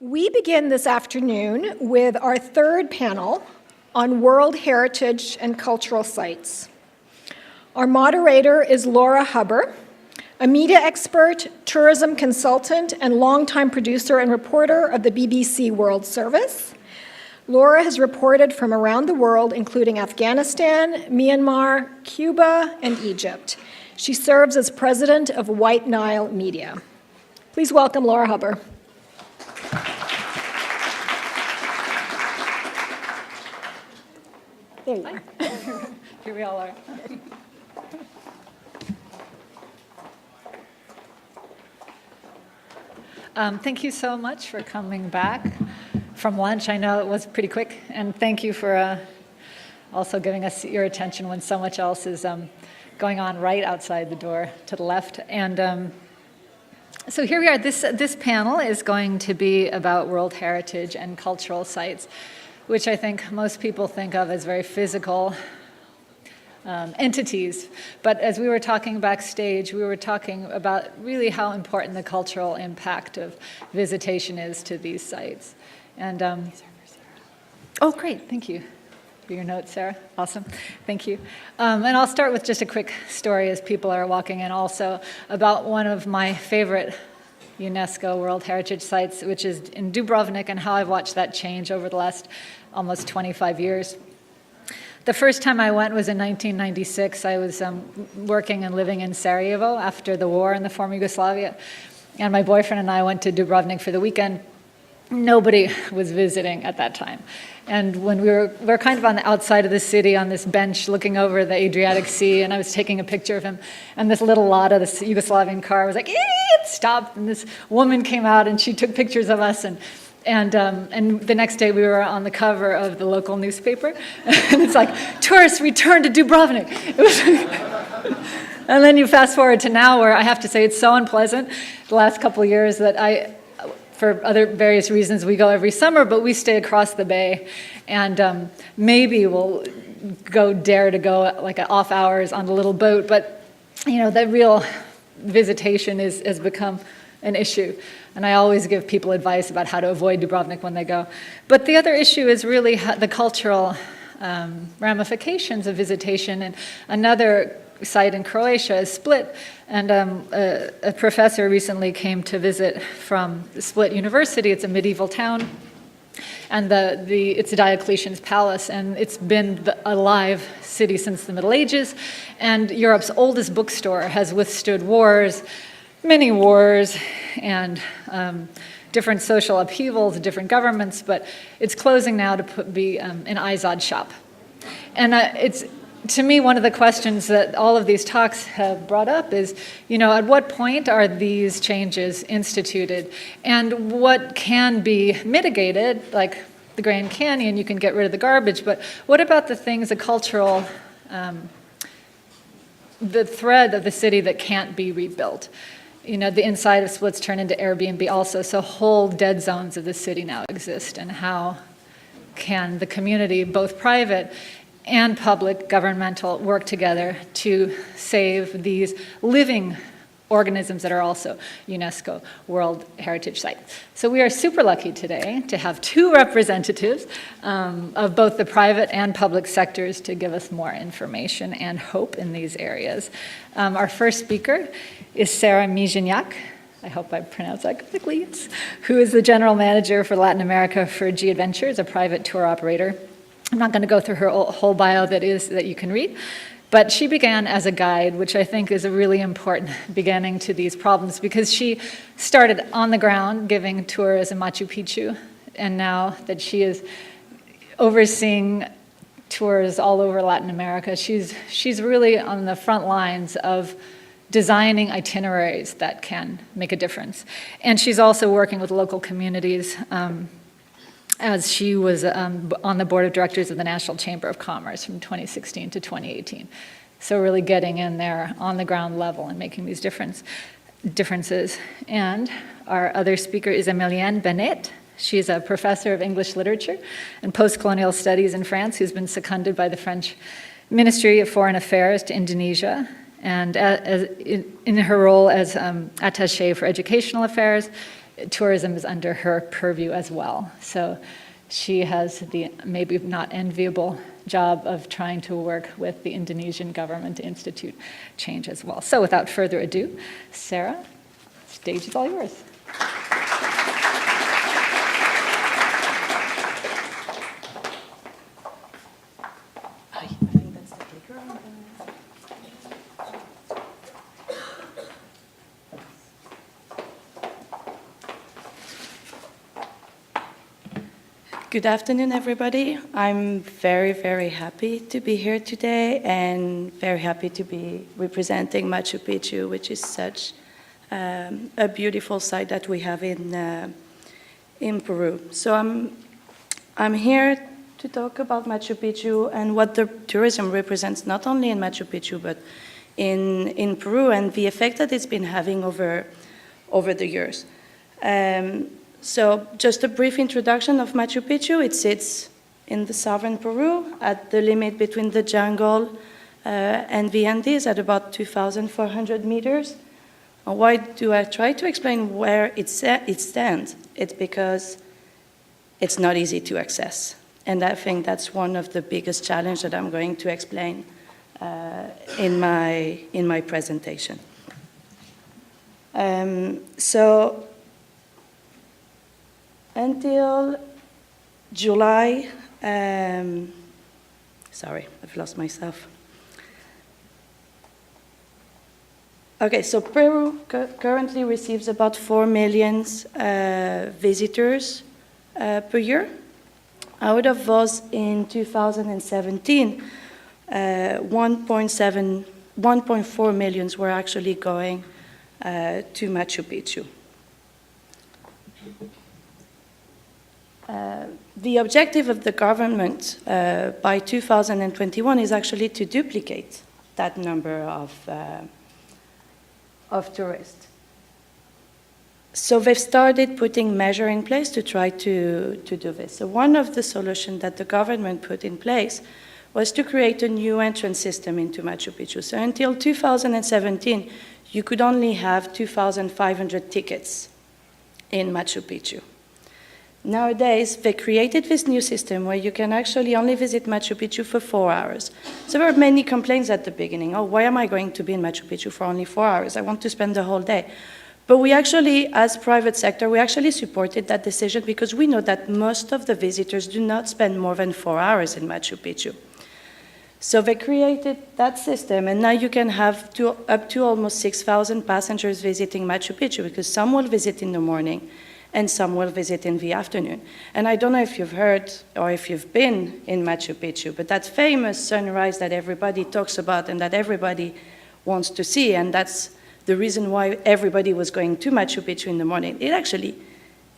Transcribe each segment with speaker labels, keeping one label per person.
Speaker 1: We begin this afternoon with our third panel on World Heritage and Cultural Sites. Our moderator is Laura Huber, a media expert, tourism consultant, and longtime producer and reporter of the BBC World Service. Laura has reported from around the world, including Afghanistan, Myanmar, Cuba, and Egypt. She serves as president of White Nile Media. Please welcome Laura Huber. There you are.
Speaker 2: Here we all are. Thank you so much for coming back from lunch. I know it was pretty quick, and thank you for also giving us your attention when so much else is going on right outside the door to the left. And so here we are. This panel is going to be about World Heritage and cultural sites, which I think most people think of as very physical entities. But as we were talking backstage, we were talking about really how important the cultural impact of visitation is to these sites. And oh, great, thank you for your notes, Sarah. Awesome, thank you. And I'll start with just a quick story as people are walking in also about one of my favorite UNESCO World Heritage Sites, which is in Dubrovnik, and how I've watched that change over the last almost 25 years. The first time I went was in 1996. I was working and living in Sarajevo after the war in the former Yugoslavia, and my boyfriend and I went to Dubrovnik for the weekend. Nobody was visiting at that time. And when we were kind of on the outside of the city on this bench looking over the Adriatic Sea, and I was taking a picture of him, and this little Lada, this Yugoslavian car, was like, it stopped, and this woman came out and she took pictures of us, and the next day we were on the cover of the local newspaper, and it's like, tourists return to Dubrovnik. It was and then you fast forward to now, where I have to say it's so unpleasant the last couple of years that for other various reasons, we go every summer, but we stay across the bay, and maybe we'll dare to go like at off hours on the little boat, but you know, the real visitation has become an issue, and I always give people advice about how to avoid Dubrovnik when they go. But the other issue is really the cultural ramifications of visitation, and another site in Croatia is Split, and a professor recently came to visit from Split University. It's a medieval town, and it's Diocletian's palace, and it's been a live city since the Middle Ages, and Europe's oldest bookstore has withstood wars, many wars, and different social upheavals, different governments, but it's closing now to be an Izod shop. And it's, to me, one of the questions that all of these talks have brought up is, you know, at what point are these changes instituted, and what can be mitigated, like the Grand Canyon, you can get rid of the garbage, but what about the things, the cultural, the thread of the city that can't be rebuilt? You know, the inside of Split's turned into Airbnb also, so whole dead zones of the city now exist, and how can the community, both private and public, governmental, work together to save these living organisms that are also UNESCO World Heritage Sites. So we are super lucky today to have two representatives of both the private and public sectors to give us more information and hope in these areas. Our first speaker is Sarah Miginiac, I hope I pronounced that correctly, who is the general manager for Latin America for G Adventures, a private tour operator. I'm not going to go through her whole bio that you can read, but she began as a guide, which I think is a really important beginning to these problems, because she started on the ground giving tours in Machu Picchu, and now that she is overseeing tours all over Latin America, she's really on the front lines of designing itineraries that can make a difference. And she's also working with local communities, as she was on the board of directors of the National Chamber of Commerce from 2016 to 2018. So really getting in there on the ground level and making these differences. And our other speaker is Émilienne Baneth. She's a professor of English literature and post-colonial studies in France, who's been seconded by the French Ministry of Foreign Affairs to Indonesia, and in her role as attaché for educational affairs, tourism is under her purview as well. So she has the maybe not enviable job of trying to work with the Indonesian government to institute change as well. So without further ado, Sarah, stage is all yours.
Speaker 3: Good afternoon, everybody. I'm very, very happy to be here today and very happy to be representing Machu Picchu, which is such a beautiful site that we have in Peru. So I'm here to talk about Machu Picchu and what the tourism represents, not only in Machu Picchu, but in Peru, and the effect that it's been having over the years. So just a brief introduction of Machu Picchu. It sits in the southern Peru at the limit between the jungle and the Andes at about 2,400 meters. Why do I try to explain where it stands? It's because it's not easy to access. And I think that's one of the biggest challenges that I'm going to explain in my presentation. So until July, sorry, I've lost myself. Okay, so Peru currently receives about 4 million visitors per year. Out of those, in 2017, 1.4 million were actually going to Machu Picchu. The objective of the government by 2021 is actually to duplicate that number of tourists. So they've started putting measures in place to try to do this. So one of the solutions that the government put in place was to create a new entrance system into Machu Picchu. So until 2017, you could only have 2,500 tickets in Machu Picchu. Nowadays, they created this new system where you can actually only visit Machu Picchu for 4 hours. So there were many complaints at the beginning. Oh, why am I going to be in Machu Picchu for only 4 hours? I want to spend the whole day. But we actually, as private sector, we actually supported that decision because we know that most of the visitors do not spend more than 4 hours in Machu Picchu. So they created that system, and now you can have up to almost 6,000 passengers visiting Machu Picchu because some will visit in the morning and some will visit in the afternoon. And I don't know if you've heard or if you've been in Machu Picchu, but that famous sunrise that everybody talks about and that everybody wants to see, and that's the reason why everybody was going to Machu Picchu in the morning. It actually,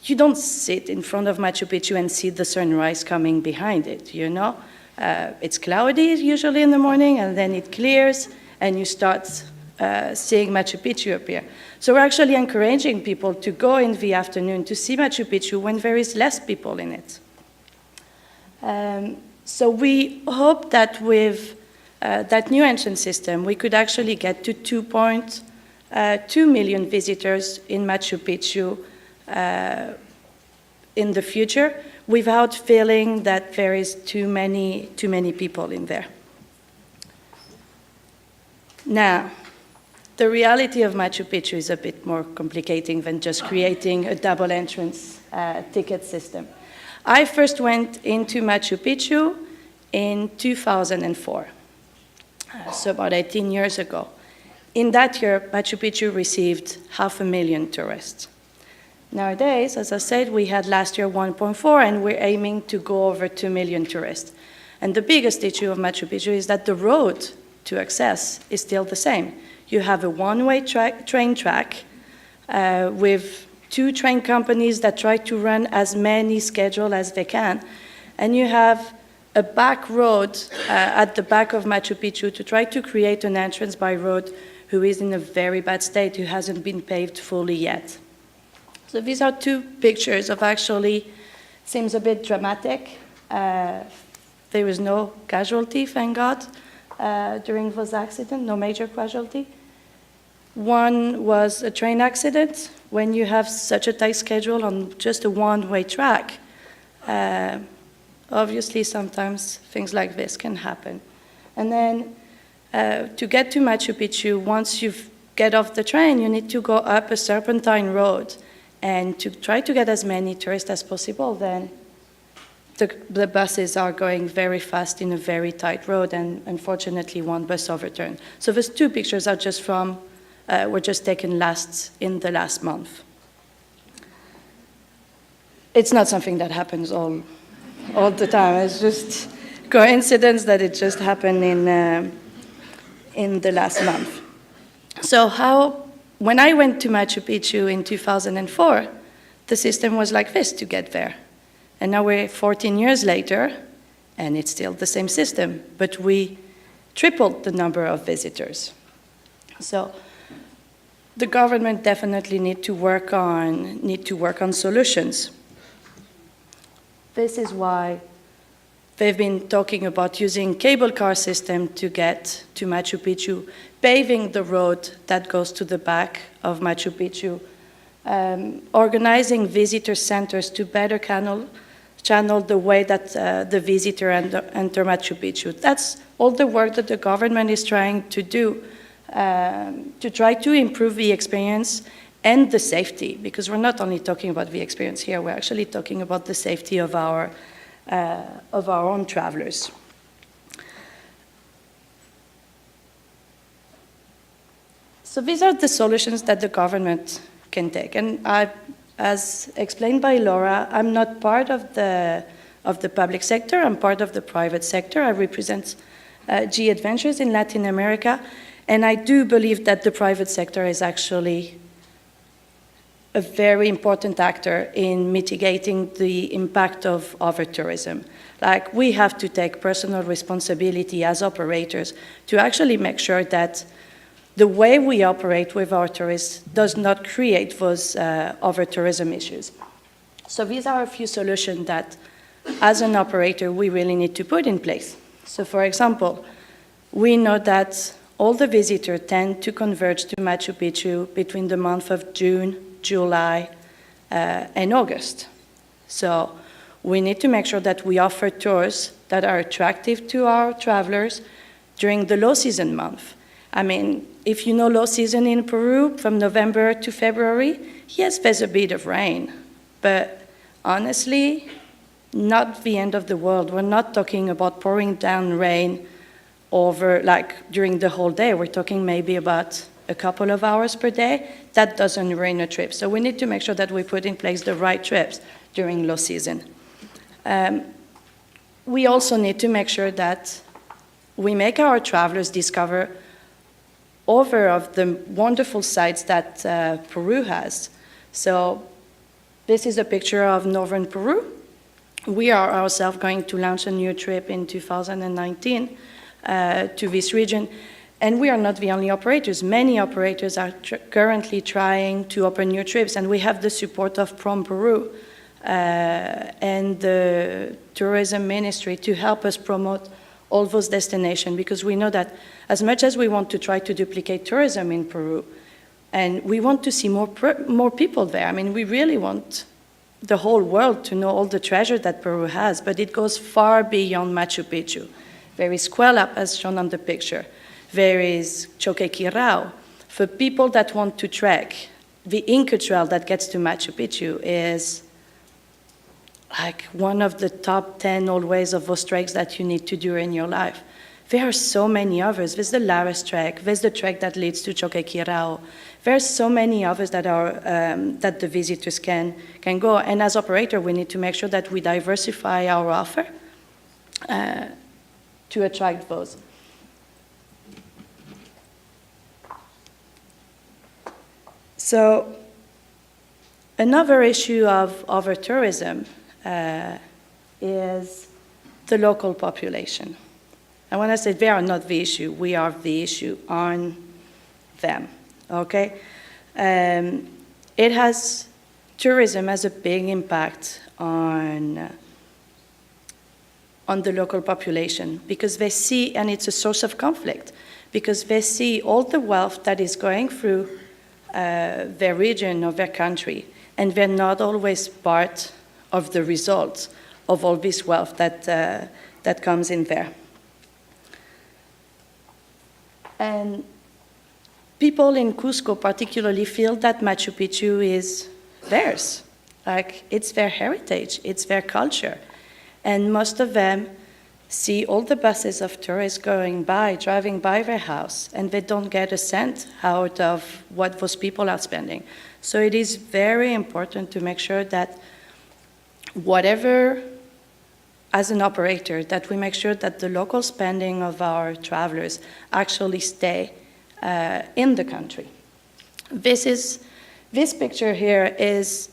Speaker 3: you don't sit in front of Machu Picchu and see the sunrise coming behind it, you know? It's cloudy usually in the morning, and then it clears, and you start seeing Machu Picchu appear. So we're actually encouraging people to go in the afternoon to see Machu Picchu when there is less people in it. So we hope that with that new entrance system, we could actually get to 2.2 million visitors in Machu Picchu in the future without feeling that there is too many people in there. Now, the reality of Machu Picchu is a bit more complicating than just creating a double entrance ticket system. I first went into Machu Picchu in 2004, so about 18 years ago. In that year, Machu Picchu received 500,000 tourists. Nowadays, as I said, we had last year 1.4, and we're aiming to go over 2 million tourists. And the biggest issue of Machu Picchu is that the road to access is still the same. You have a one-way train track with 2 train companies that try to run as many schedules as they can. And you have a back road at the back of Machu Picchu to try to create an entrance by road who is in a very bad state, who hasn't been paved fully yet. So these are 2 pictures of actually, seems a bit dramatic. There was no casualty, thank God, during those accidents, no major casualty. One was a train accident. When you have such a tight schedule on just a one-way track, obviously sometimes things like this can happen. And then to get to Machu Picchu, once you get off the train, you need to go up a serpentine road. And to try to get as many tourists as possible, then the buses are going very fast in a very tight road, and unfortunately one bus overturned. So those two pictures are just from, were just taken in the last month. It's not something that happens all the time. It's just coincidence that it just happened in the last month. So when I went to Machu Picchu in 2004, the system was like this to get there. And now we're 14 years later, and it's still the same system, but we tripled the number of visitors. So the government definitely need to work on solutions. This is why they've been talking about using cable car system to get to Machu Picchu, paving the road that goes to the back of Machu Picchu, organizing visitor centers to better channel the way that the visitor enter Machu Picchu. That's all the work that the government is trying to do to try to improve the experience and the safety, because we're not only talking about the experience here, we're actually talking about the safety of our own travelers. So these are the solutions that the government can take. And as explained by Laura, I'm not part of the public sector, I'm part of the private sector. I represent G Adventures in Latin America, and I do believe that the private sector is actually a very important actor in mitigating the impact of over-tourism. Like, we have to take personal responsibility as operators to actually make sure that the way we operate with our tourists does not create those over-tourism issues. So these are a few solutions that, as an operator, we really need to put in place. So for example, we know that all the visitors tend to converge to Machu Picchu between the month of June, July, and August. So we need to make sure that we offer tours that are attractive to our travelers during the low season month. I mean, if you know low season in Peru, from November to February, yes, there's a bit of rain, but honestly, not the end of the world. We're not talking about pouring down rain over, like, during the whole day. We're talking maybe about a couple of hours per day. That doesn't ruin a trip. So we need to make sure that we put in place the right trips during low season. We also need to make sure that we make our travelers discover over of the wonderful sites that Peru has. So this is a picture of northern Peru. We are ourselves going to launch a new trip in 2019 to this region. And we are not the only operators. Many operators are currently trying to open new trips, and we have the support of Prom Peru and the tourism ministry to help us promote all those destinations, because we know that as much as we want to try to duplicate tourism in Peru, and we want to see more people there. I mean, we really want the whole world to know all the treasure that Peru has, but it goes far beyond Machu Picchu. There is Cuelap, as shown on the picture. There is Choquequirao. For people that want to trek, the Inca Trail that gets to Machu Picchu is like one of the top 10 always of those treks that you need to do in your life. There are so many others. There's the Lares trek, there's the trek that leads to Choquequirao. There's so many others that are that the visitors can go. And as operator, we need to make sure that we diversify our offer to attract those. So another issue of over-tourism is the local population. And when I say they are not the issue, we are the issue on them, okay? Tourism has a big impact on the local population, because they see, and it's a source of conflict, because they see all the wealth that is going through their region or their country, and they're not always part of the results of all this wealth that comes in there. And people in Cusco particularly feel that Machu Picchu is theirs. Like, it's their heritage, it's their culture. And most of them see all the buses of tourists going by, driving by their house, and they don't get a cent out of what those people are spending. So it is very important to make sure that whatever, as an operator, that we make sure that the local spending of our travelers actually stay in the country. This picture here has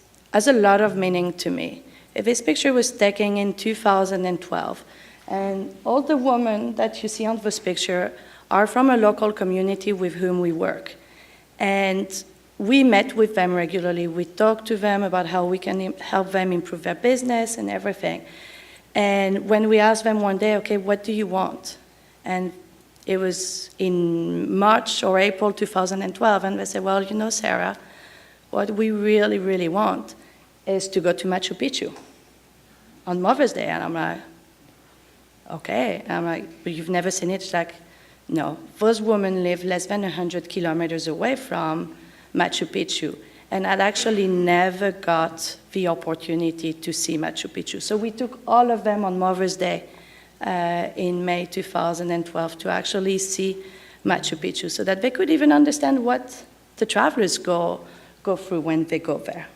Speaker 3: a lot of meaning to me. This picture was taken in 2012, and all the women that you see on this picture are from a local community with whom we work. And we met with them regularly. We talked to them about how we can help them improve their business and everything. And when we asked them one day, okay, what do you want? And it was in March or April 2012, and they said, well, you know, Sarah, what we really, really want is to go to Machu Picchu on Mother's Day. And I'm like, okay. And I'm like, but you've never seen it? She's like, no. Those women live less than 100 kilometers away from Machu Picchu, and I'd actually never got the opportunity to see Machu Picchu. So we took all of them on Mother's Day in May 2012 to actually see Machu Picchu, so that they could even understand what the travelers go through when they go there.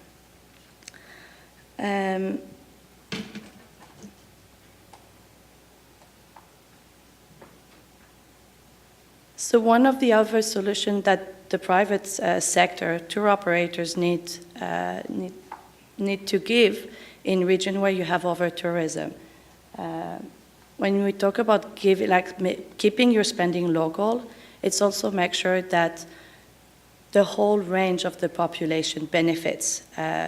Speaker 3: So one of the other solutions that the private sector, tour operators need to give in region where you have over-tourism. When we talk about keeping your spending local, it's also make sure that the whole range of the population benefits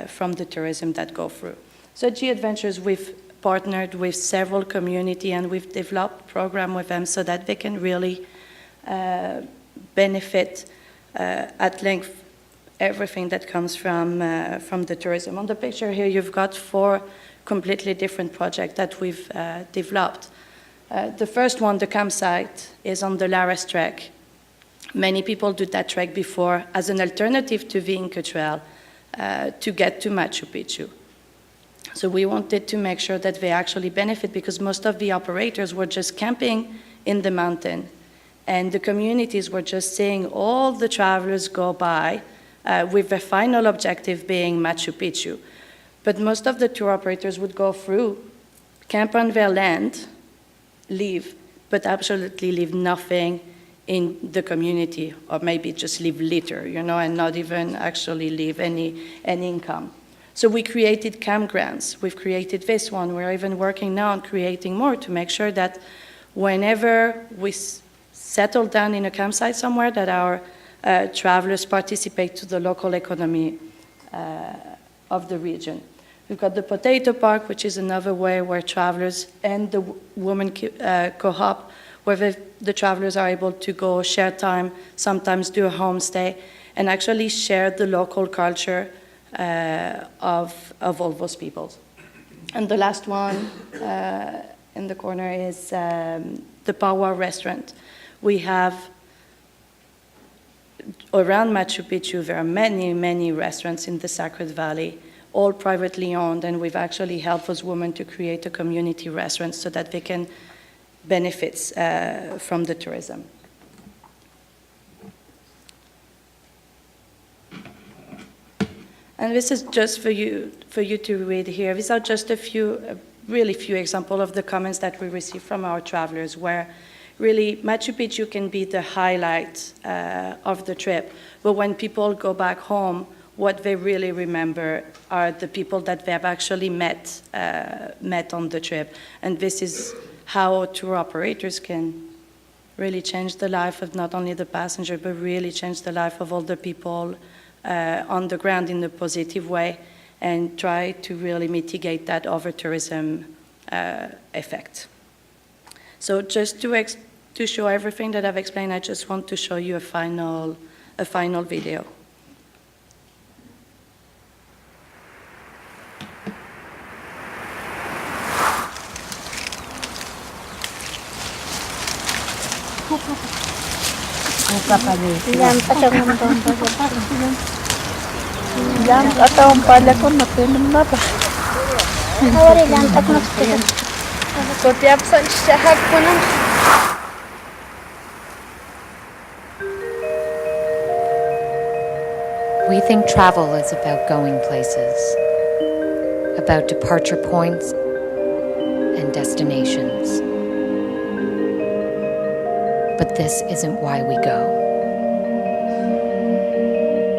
Speaker 3: from the tourism that go through. So at G-Adventures, we've partnered with several community, and we've developed a program with them so that they can really benefit at length everything that comes from the tourism. On the picture here, you've got 4 completely different projects that we've developed. The first one, the campsite, is on the Lares Trek. Many people do that trek before as an alternative to the Inca Trail to get to Machu Picchu. So we wanted to make sure that they actually benefit, because most of the operators were just camping in the mountain, and the communities were just seeing all the travelers go by with the final objective being Machu Picchu. But most of the tour operators would go through, camp on their land, leave, but absolutely leave nothing in the community, or maybe just leave litter, and not even actually leave any income. So we created campgrounds. We've created this one. We're even working now on creating more to make sure that whenever we settle down in a campsite somewhere, that our travelers participate to the local economy of the region. We've got the Potato Park, which is another way where travelers and the women co-op, where the travelers are able to go share time, sometimes do a homestay, and actually share the local culture of all those peoples. And the last one in the corner is the Paua restaurant. We have, around Machu Picchu, there are many, many restaurants in the Sacred Valley, all privately owned, and we've actually helped those women to create a community restaurant so that they can benefit from the tourism. And this is just for you to read here. These are just a few, really few examples of the comments that we receive from our travelers, where really Machu Picchu can be the highlight of the trip. But when people go back home, what they really remember are the people that they have actually met on the trip. And this is how tour operators can really change the life of not only the passenger, but really change the life of all the people on the ground in a positive way, and try to really mitigate that over-tourism effect. So just to to show everything that I've explained, I just want to show you a final video.
Speaker 4: We think travel is about going places, about departure points and destinations. But this isn't why we go.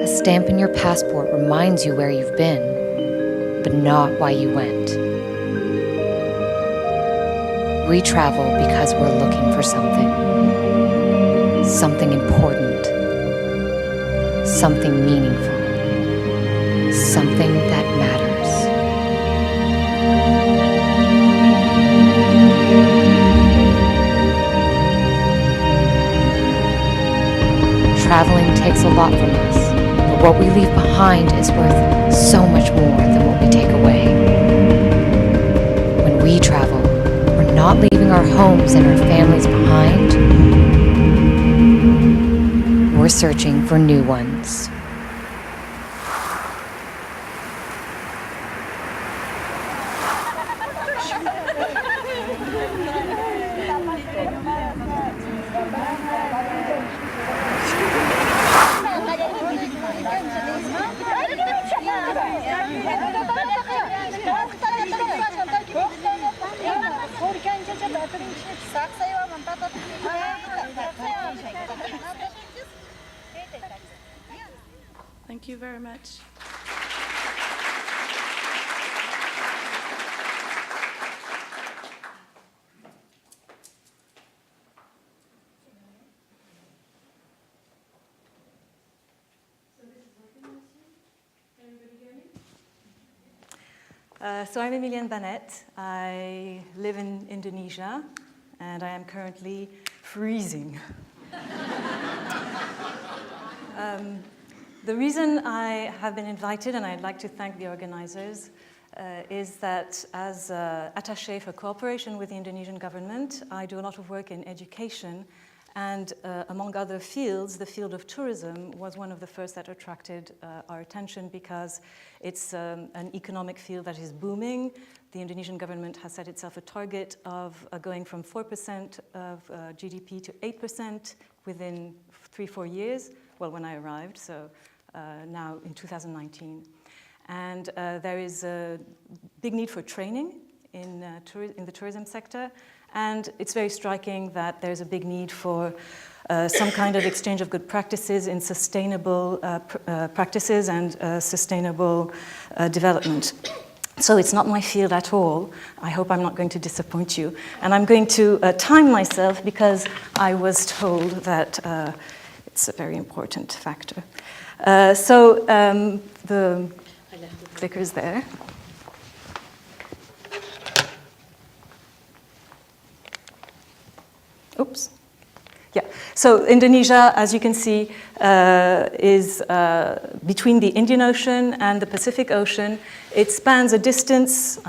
Speaker 4: A stamp in your passport reminds you where you've been, but not why you went. We travel because we're looking for something. Something important. Something meaningful. Something that matters. Traveling takes a lot from us, but what we leave behind is worth so much more than what we take away. When we travel, we're not leaving our homes and our families behind. We're searching for new ones.
Speaker 3: Thank you very much.
Speaker 5: So I'm Émilienne Baneth. I live in Indonesia, and I am currently freezing. The reason I have been invited, and I'd like to thank the organizers, is that as attaché for cooperation with the Indonesian government, I do a lot of work in education, and among other fields, the field of tourism was one of the first that attracted our attention because it's an economic field that is booming. The Indonesian government has set itself a target of going from 4% of GDP to 8% within 3-4 years, well, when I arrived, so now in 2019. And there is a big need for training in the tourism sector, and it's very striking that there's a big need for some kind of exchange of good practices in sustainable practices and sustainable development. So it's not my field at all. I hope I'm not going to disappoint you. And I'm going to time myself because I was told that it's a very important factor. So the clicker's there. Oops. Yeah, so Indonesia, as you can see, is between the Indian Ocean and the Pacific Ocean. It spans a distance,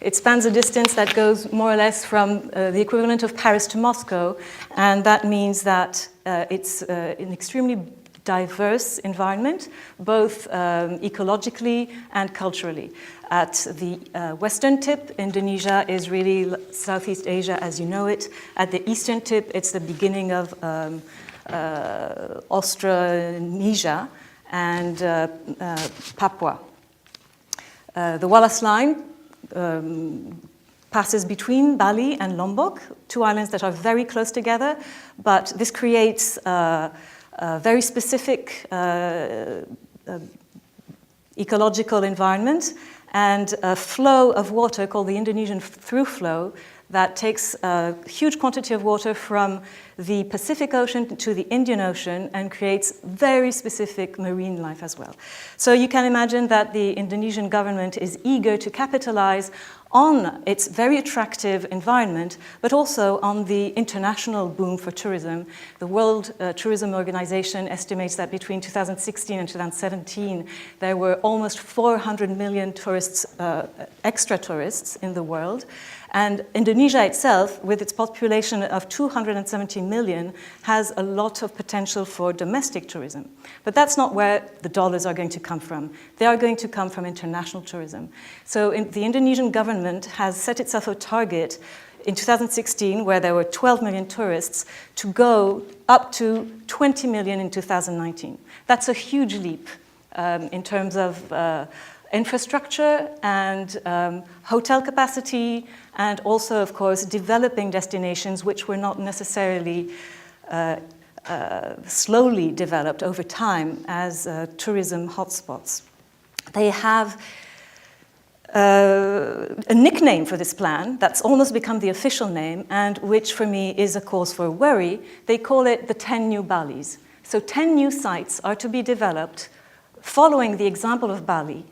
Speaker 5: it spans a distance that goes more or less from the equivalent of Paris to Moscow, and that means that it's an extremely diverse environment, both ecologically and culturally. At the western tip, Indonesia is really Southeast Asia as you know it. At the eastern tip, it's the beginning of Austronesia and Papua. The Wallace Line passes between Bali and Lombok, two islands that are very close together, but this creates a very specific ecological environment and a flow of water called the Indonesian through flow that takes a huge quantity of water from the Pacific Ocean to the Indian Ocean and creates very specific marine life as well. So you can imagine that the Indonesian government is eager to capitalize on its very attractive environment, but also on the international boom for tourism. The World Tourism Organization estimates that between 2016 and 2017, there were almost 400 million tourists, extra tourists in the world. And Indonesia itself, with its population of 270 million, has a lot of potential for domestic tourism. But that's not where the dollars are going to come from. They are going to come from international tourism. So the Indonesian government has set itself a target in 2016, where there were 12 million tourists, to go up to 20 million in 2019. That's a huge leap in terms of infrastructure and hotel capacity, and also, of course, developing destinations which were not necessarily slowly developed over time as tourism hotspots. They have a nickname for this plan that's almost become the official name, and which for me is a cause for worry. They call it the 10 new Balis. So 10 new sites are to be developed following the example of Bali,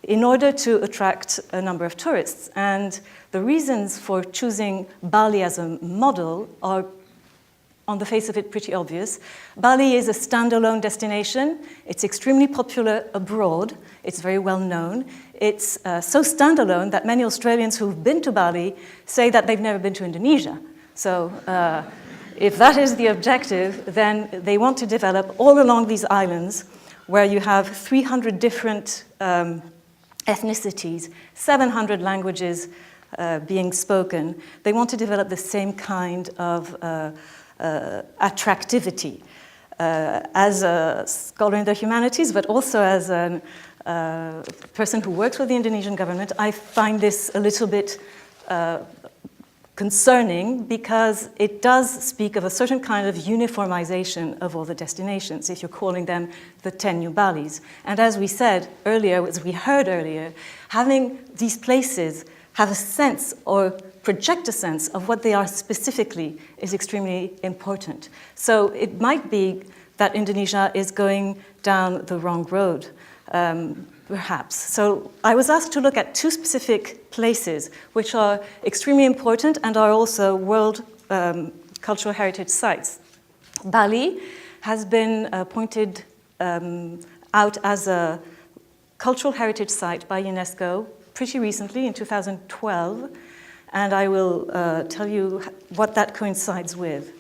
Speaker 5: in order to attract a number of tourists. And the reasons for choosing Bali as a model are, on the face of it, pretty obvious. Bali is a standalone destination. It's extremely popular abroad. It's very well known. It's so standalone that many Australians who've been to Bali say that they've never been to Indonesia. So if that is the objective, then they want to develop all along these islands, where you have 300 different ethnicities, 700 languages being spoken. They want to develop the same kind of attractivity. As a scholar in the humanities, but also as a person who works with the Indonesian government, I find this a little bit concerning, because it does speak of a certain kind of uniformization of all the destinations, if you're calling them the 10 new Balis. And as we said earlier, as we heard earlier, having these places have a sense or project a sense of what they are specifically is extremely important. So it might be that Indonesia is going down the wrong road, perhaps. So I was asked to look at two specific places which are extremely important and are also World Cultural Heritage Sites. Bali has been pointed out as a cultural heritage site by UNESCO pretty recently, in 2012, and I will tell you what that coincides with.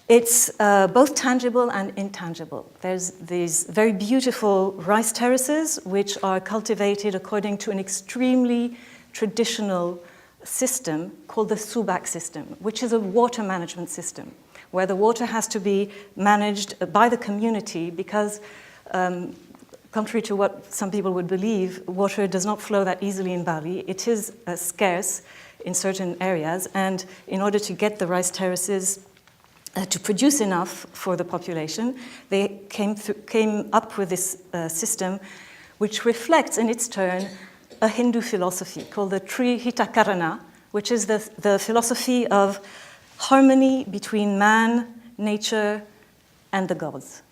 Speaker 5: It's both tangible and intangible. There's these very beautiful rice terraces, which are cultivated according to an extremely traditional system called the Subak system, which is a water management system, where the water has to be managed by the community because, contrary to what some people would believe, water does not flow that easily in Bali. It is scarce in certain areas, and in order to get the rice terraces to produce enough for the population, they came up with this system which reflects in its turn a Hindu philosophy called the Trihitakarana, which is the philosophy of harmony between man, nature, and the gods.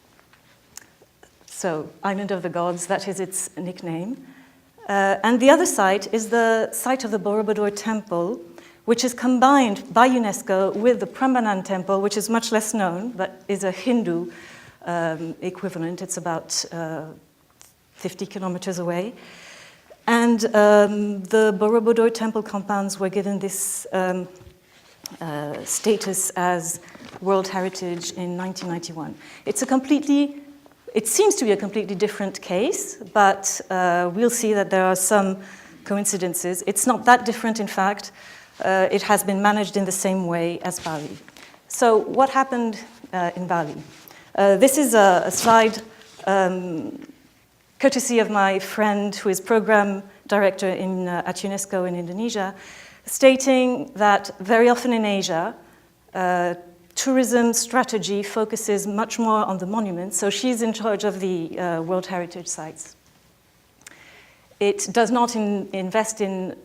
Speaker 5: So, Island of the Gods, that is its nickname. And the other site is the site of the Borobudur temple, which is combined by UNESCO with the Prambanan temple, which is much less known, but is a Hindu equivalent. It's about 50 kilometers away. And the Borobudur temple compounds were given this status as World Heritage in 1991. It seems to be a completely different case, but we'll see that there are some coincidences. It's not that different, in fact. It has been managed in the same way as Bali. So what happened in Bali? This is a slide courtesy of my friend who is program director at UNESCO in Indonesia, stating that very often in Asia, tourism strategy focuses much more on the monuments, so she's in charge of the World Heritage Sites. It does not invest in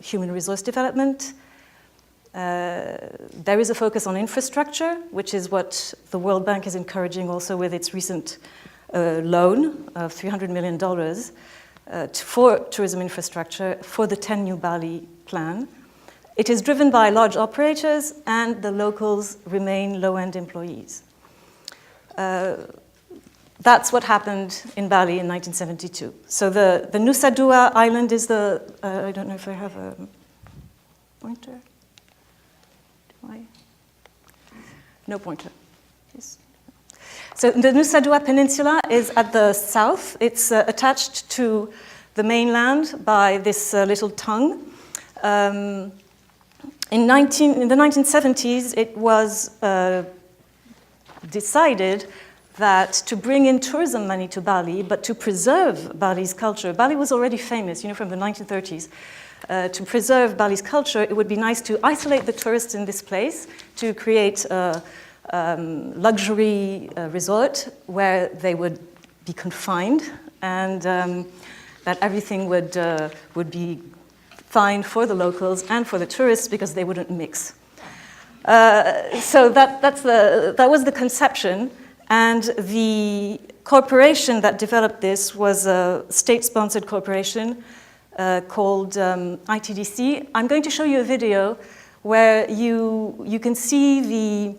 Speaker 5: human resource development. There is a focus on infrastructure, which is what the World Bank is encouraging also with its recent loan of $300 million for tourism infrastructure for the 10 New Bali plan. It is driven by large operators, and the locals remain low-end employees. That's what happened in Bali in 1972. So the Nusa Dua island is the, I don't know if I have a pointer. Do I? No pointer. Yes. So the Nusa Dua Peninsula is at the south. It's attached to the mainland by this little tongue. In the 1970s, it was decided that to bring in tourism money to Bali, but to preserve Bali's culture. Bali was already famous, from the 1930s. To preserve Bali's culture, it would be nice to isolate the tourists in this place, to create a luxury resort where they would be confined, and that everything would be fine for the locals and for the tourists because they wouldn't mix. So that was the conception, and the corporation that developed this was a state-sponsored corporation called ITDC. I'm going to show you a video where you can see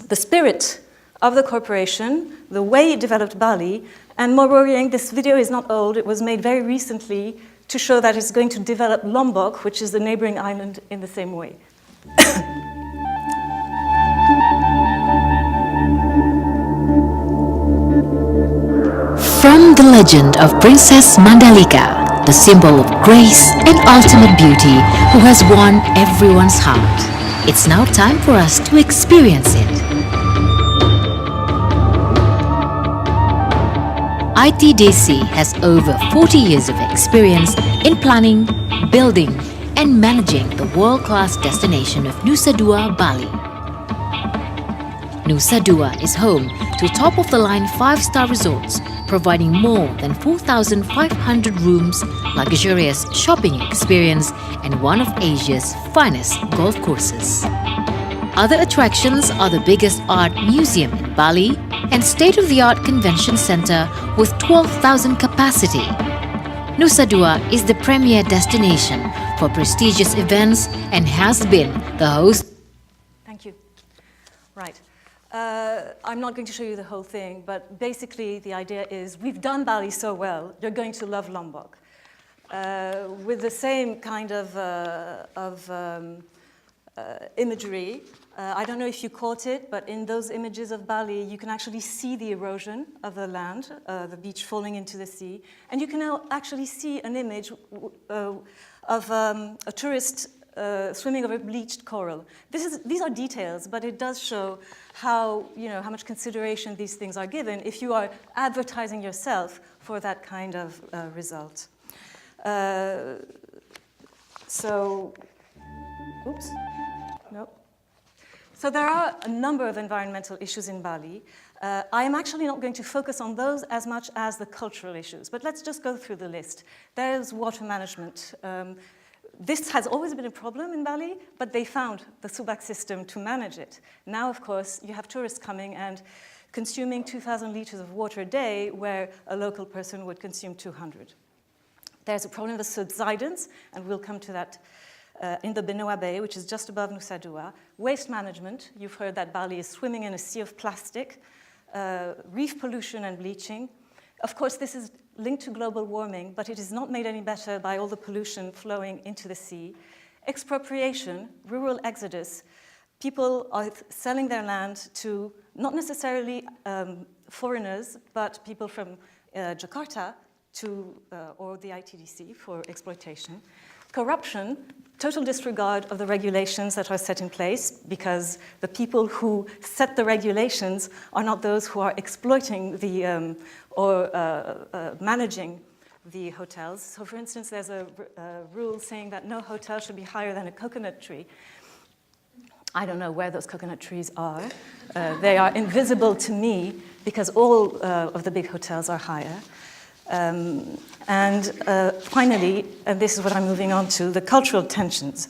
Speaker 5: the spirit of the corporation, the way it developed Bali, and more worrying, this video is not old, it was made very recently to show that it's going to develop Lombok, which is the neighboring island, in the same way.
Speaker 6: From the legend of Princess Mandalika, the symbol of grace and ultimate beauty who has won everyone's heart, it's now time for us to experience it. ITDC has over 40 years of experience in planning, building and managing the world-class destination of Nusa Dua, Bali. Nusa Dua is home to top-of-the-line 5-star resorts, providing more than 4,500 rooms, luxurious shopping experience, and one of Asia's finest golf courses. Other attractions are the biggest art museum in Bali and state-of-the-art convention center with 12,000 capacity. Nusa Dua is the premier destination for prestigious events and has been the host.
Speaker 5: Thank you. Right. I'm not going to show you the whole thing, but basically the idea is we've done Bali so well, you're going to love Lombok. With the same kind of imagery. I don't know if you caught it, but in those images of Bali, you can actually see the erosion of the land, the beach falling into the sea. And you can now actually see an image of a tourist swimming over bleached coral. These are details, but it does show how much consideration these things are given if you are advertising yourself for that kind of result. Oops. No. So there are a number of environmental issues in Bali. I am actually not going to focus on those as much as the cultural issues, but let's just go through the list. There's water management. This has always been a problem in Bali, but they found the Subak system to manage it. Now, of course, you have tourists coming and consuming 2,000 liters of water a day, where a local person would consume 200. There's a problem with subsidence, and we'll come to that in the Benoa Bay, which is just above Nusa Dua. Waste management, you've heard that Bali is swimming in a sea of plastic. Reef pollution and bleaching. Of course, this is linked to global warming, but it is not made any better by all the pollution flowing into the sea. Expropriation, rural exodus. People are selling their land to not necessarily foreigners, but people from Jakarta or the ITDC for exploitation. Corruption, total disregard of the regulations that are set in place, because the people who set the regulations are not those who are exploiting or managing the hotels. So for instance, there's a rule saying that no hotel should be higher than a coconut tree. I don't know where those coconut trees are. They are invisible to me because all of the big hotels are higher. And finally, and this is what I'm moving on to, the cultural tensions.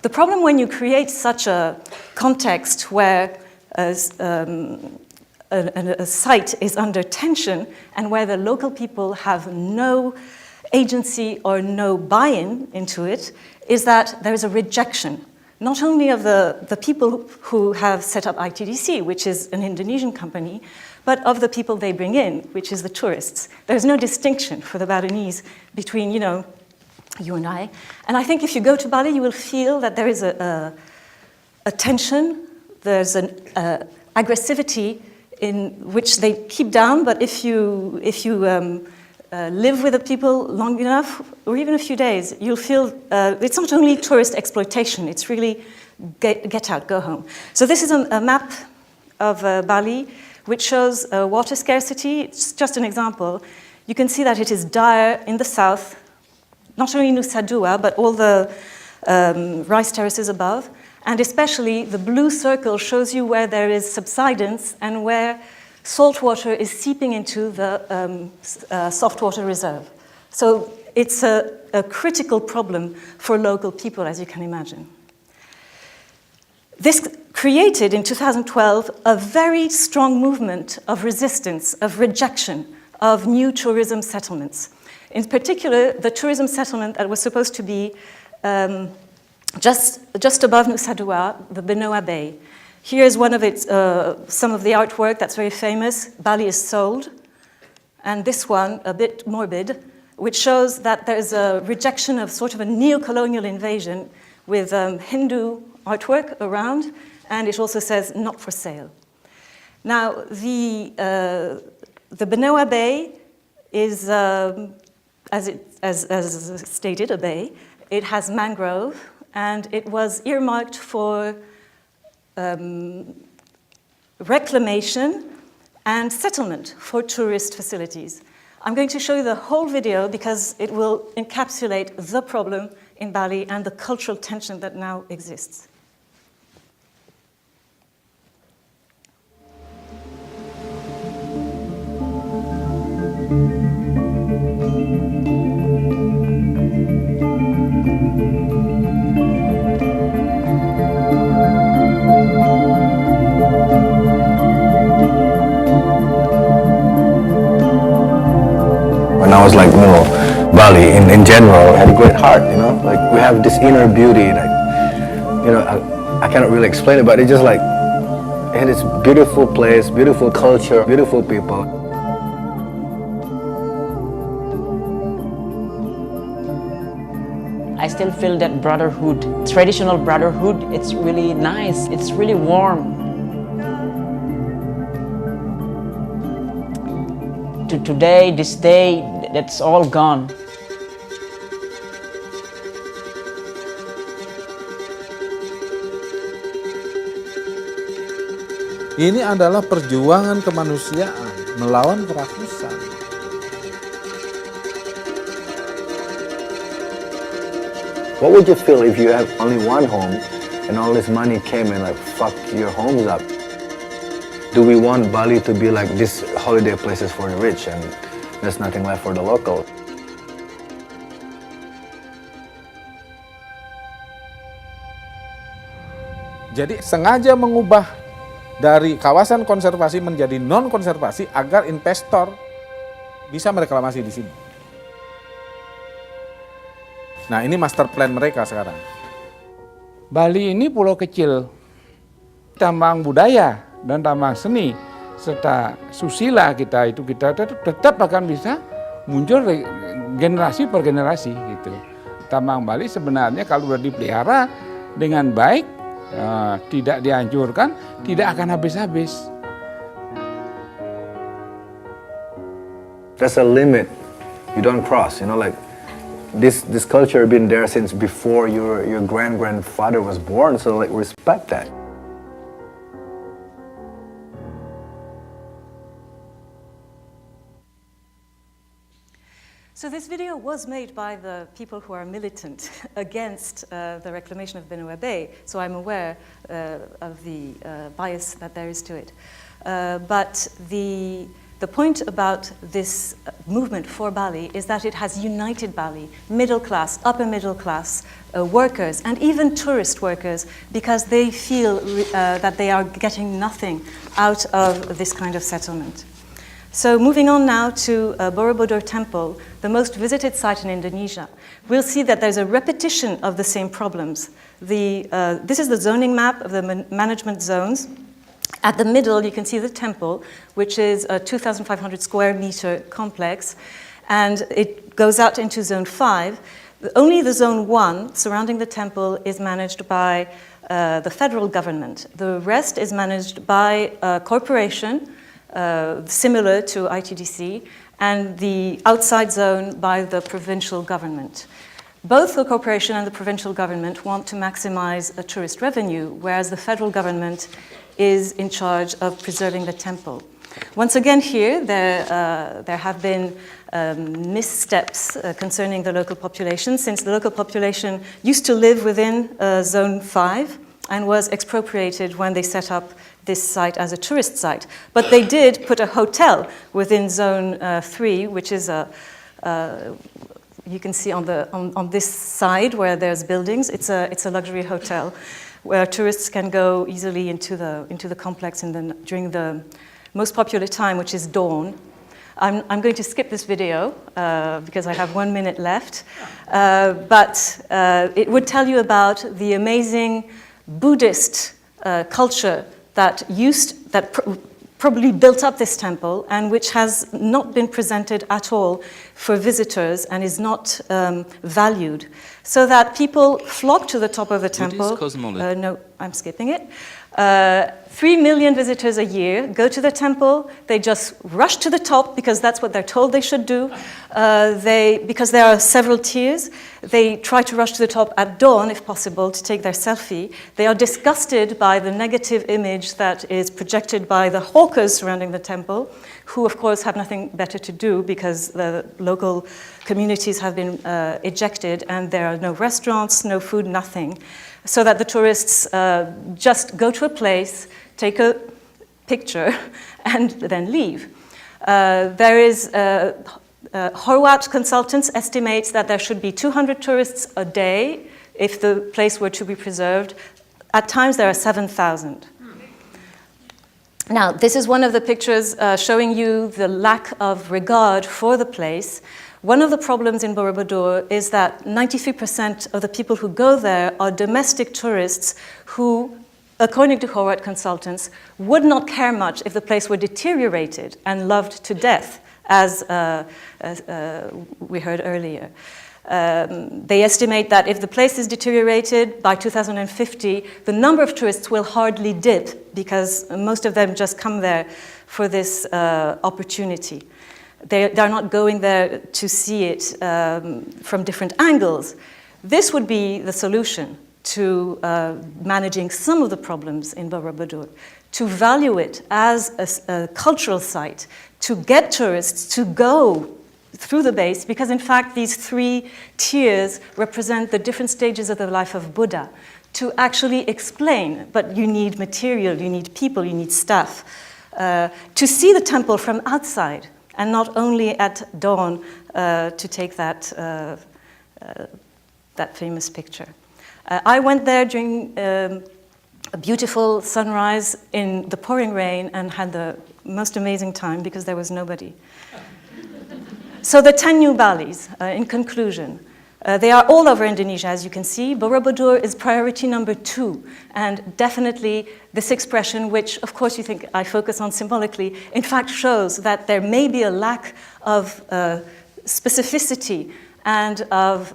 Speaker 5: The problem when you create such a context where a site is under tension and where the local people have no agency or no buy-in into it, is that there is a rejection, not only of the people who have set up ITDC, which is an Indonesian company, but of the people they bring in, which is the tourists. There's no distinction for the Balinese between, you know, you and I. And I think if you go to Bali, you will feel that there is a tension, there's an aggressivity in which they keep down, but if you live with the people long enough, or even a few days, you'll feel it's not only tourist exploitation, it's really get out, go home. So this is a map of Bali, which shows water scarcity. It's just an example. You can see that it is dire in the south, not only Nusa Dua, but all the rice terraces above, and especially the blue circle shows you where there is subsidence and where salt water is seeping into the soft water reserve. So it's a critical problem for local people, as you can imagine. This created in 2012 a very strong movement of resistance, of rejection of new tourism settlements. In particular, the tourism settlement that was supposed to be just above Nusa Dua, the Benoa Bay. Here's one of its, some of the artwork that's very famous, Bali is sold. And this one, a bit morbid, which shows that there's a rejection of sort of a neo-colonial invasion with Hindu artwork around, and it also says, not for sale. Now, the Benoa Bay is, as stated, a bay. It has mangrove, and it was earmarked for reclamation and settlement for tourist facilities. I'm going to show you the whole video because it will encapsulate the problem in Bali and the cultural tension that now exists.
Speaker 7: When I was like, you know, Bali in general had a great heart, you know, like we have this inner beauty that, you know, I cannot really explain it, but it's just like, it had this beautiful place, beautiful culture, beautiful people.
Speaker 8: I still feel that brotherhood, traditional brotherhood. It's really nice, it's really warm. Today, this day, that's all gone.
Speaker 9: Ini adalah perjuangan kemanusiaan melawan kerakusan.
Speaker 7: What would you feel if you have only one home and all this money came and like fuck your homes up? Do we want Bali to be like this holiday places for the rich and there's nothing left for the local?
Speaker 9: Jadi sengaja mengubah dari kawasan konservasi menjadi non-konservasi agar investor bisa mereklamasi di sini. Nah, ini master plan mereka sekarang.
Speaker 10: Bali ini pulau kecil, tambang budaya dan tambang seni serta susila kita tetap akan bisa muncul generasi per generasi gitu. Tambang Bali sebenarnya kalau sudah dipelihara dengan baik, tidak dihancurkan, tidak akan habis-habis.
Speaker 7: There's a limit you don't cross, you know, like this culture been there since before your grandfather was born, so like respect that.
Speaker 5: So this video was made by the people who are militant against the reclamation of Benoa Bay, so I'm aware of the bias that there is to it. But the The point about this movement for Bali is that it has united Bali, middle class, upper middle class, workers, and even tourist workers, because they feel that they are getting nothing out of this kind of settlement. So moving on now to Borobudur Temple, the most visited site in Indonesia, we'll see that there's a repetition of the same problems. This is the zoning map of the management zones. At the middle, you can see the temple, which is a 2,500 square meter complex, and it goes out into zone 5. Only the zone 1 surrounding the temple is managed by the federal government. The rest is managed by a corporation, similar to ITDC, and the outside zone by the provincial government. Both the corporation and the provincial government want to maximize a tourist revenue, whereas the federal government is in charge of preserving the temple. Once again here, there have been missteps concerning the local population, since the local population used to live within Zone 5 and was expropriated when they set up this site as a tourist site. But they did put a hotel within Zone 3, which is you can see on this side where there's buildings, it's a luxury hotel where tourists can go easily into the complex during the most popular time, which is dawn. I'm going to skip this video because I have 1 minute left, but it would tell you about the amazing Buddhist culture that probably built up this temple and which has not been presented at all for visitors and is not valued. So that people flock to the top of the temple. No, I'm skipping it. 3 million visitors a year go to the temple. They just rush to the top because that's what they're told they should do. Because there are several tiers, they try to rush to the top at dawn, if possible, to take their selfie. They are disgusted by the negative image that is projected by the hawkers surrounding the temple, who, of course, have nothing better to do because the local communities have been ejected and there are no restaurants, no food, nothing. So that the tourists just go to a place, take a picture, and then leave. There is Horwath Consultants estimates that there should be 200 tourists a day if the place were to be preserved. At times there are 7,000. Now, this is one of the pictures showing you the lack of regard for the place. One of the problems in Borobudur is that 93% of the people who go there are domestic tourists who, according to Horwath Consultants, would not care much if the place were deteriorated and loved to death, as we heard earlier. They estimate that if the place is deteriorated by 2050, the number of tourists will hardly dip because most of them just come there for this opportunity. They're not going there to see it from different angles. This would be the solution to managing some of the problems in Borobudur, to value it as a cultural site, to get tourists to go through the base, because in fact these 3 tiers represent the different stages of the life of Buddha, to actually explain, but you need material, you need people, you need staff, to see the temple from outside, and not only at dawn to take that famous picture. I went there during a beautiful sunrise in the pouring rain and had the most amazing time because there was nobody. So the 10 new Balis, in conclusion, they are all over Indonesia, as you can see. Borobudur is priority number 2, and definitely this expression, which of course you think I focus on symbolically, in fact shows that there may be a lack of specificity and of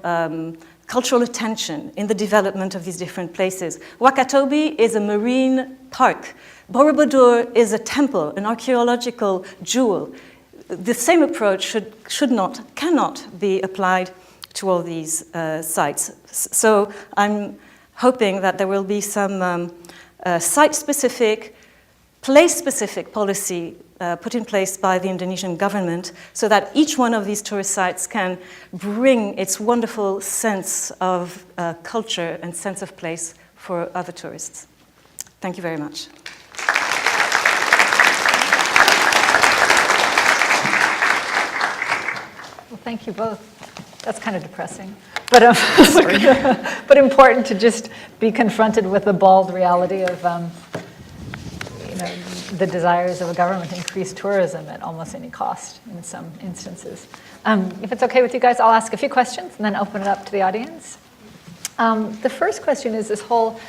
Speaker 5: cultural attention in the development of these different places. Wakatobi is a marine park. Borobudur is a temple, an archaeological jewel. The same approach cannot be applied to all these sites. So I'm hoping that there will be some site-specific, place-specific policy put in place by the Indonesian government so that each one of these tourist sites can bring its wonderful sense of culture and sense of place for other tourists. Thank you very much.
Speaker 2: thank you both. That's kind of depressing, but but important to just be confronted with the bald reality of the desires of a government to increase tourism at almost any cost in some instances. If it's okay with you guys, I'll ask a few questions and then open it up to the audience. The first question is this whole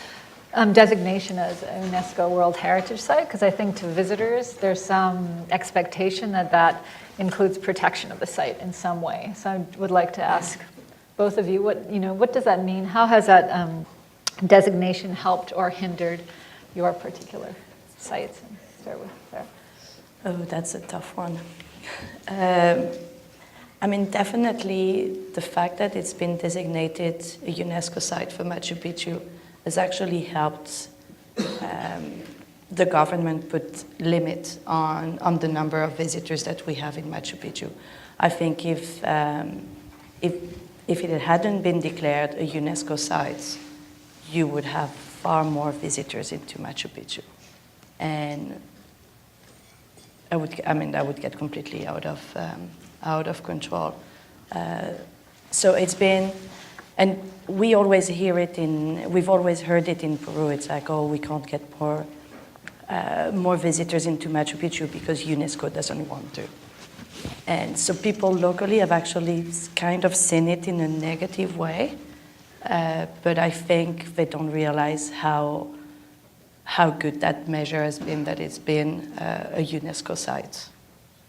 Speaker 2: designation as a UNESCO World Heritage Site, because I think to visitors there's some expectation that that includes protection of the site in some way. So I would like to ask both of you, what does that mean? How has that designation helped or hindered your particular sites? And start with there.
Speaker 3: Oh, that's a tough one. I mean, definitely the fact that it's been designated a UNESCO site for Machu Picchu has actually helped the government put limit on the number of visitors that we have in Machu Picchu. I think if it hadn't been declared a UNESCO site, you would have far more visitors into Machu Picchu, and I would get completely out of control. So it's been, and we've always heard it in Peru. It's like, oh, we can't get more visitors into Machu Picchu because UNESCO doesn't want to. And so people locally have actually kind of seen it in a negative way, but I think they don't realize how good that measure has been, that it's been a UNESCO site.